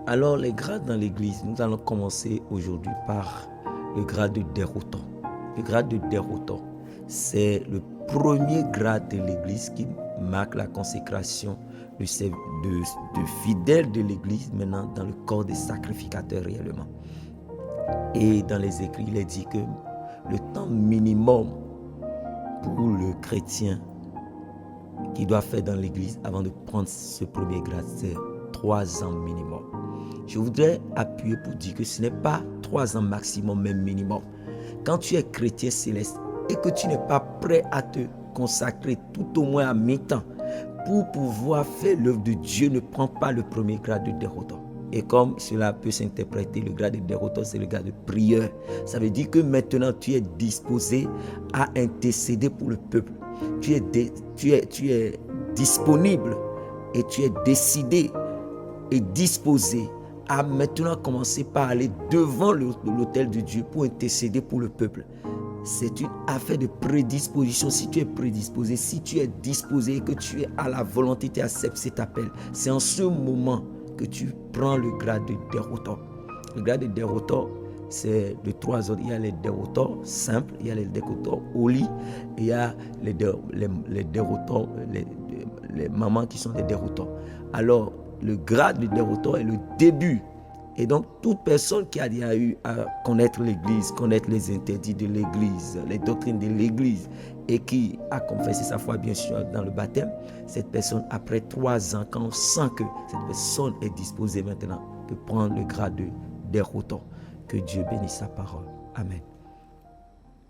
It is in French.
Alors, les grades dans l'église, nous allons commencer aujourd'hui par le grade de déroutant. Le grade de déroutant, c'est le premier grade de l'église qui marque la consécration de fidèles de l'église maintenant dans le corps des sacrificateurs réellement. Et dans les écrits, il est dit que le temps minimum pour le chrétien qui doit faire dans l'église avant de prendre ce premier grade, c'est 3 ans minimum. Je voudrais appuyer pour dire que ce n'est pas 3 ans maximum, même minimum. Quand tu es chrétien céleste et que tu n'es pas prêt à te consacrer tout au moins à mi-temps pour pouvoir faire l'œuvre de Dieu, ne prends pas le premier grade de déroutant. Et comme cela peut s'interpréter, le grade de déroutant, c'est le grade de prieur. Ça veut dire que maintenant tu es disposé à intercéder pour le peuple. Tu es disponible et tu es décidé et disposé à maintenant commencer par aller devant l'autel de Dieu pour intercéder pour le peuple. C'est une affaire de prédisposition. Si tu es prédisposé, si tu es disposé et que tu es à la volonté, tu acceptes cet appel, c'est en ce moment que tu prends le grade de déroutant. Le grade de déroutant, c'est de 3 ordres. Il y a les déroutants simples, il y a les déroutants au lit, et il y a les déroutants, les mamans qui sont des déroutants. Alors, le grade de déroutant est le début. Et donc, toute personne qui a déjà eu à connaître l'Église, connaître les interdits de l'Église, les doctrines de l'Église, et qui a confessé sa foi, bien sûr, dans le baptême, cette personne, après 3 ans, quand on sent que cette personne est disposée maintenant de prendre le grade de déroutant, que Dieu bénisse sa parole. Amen.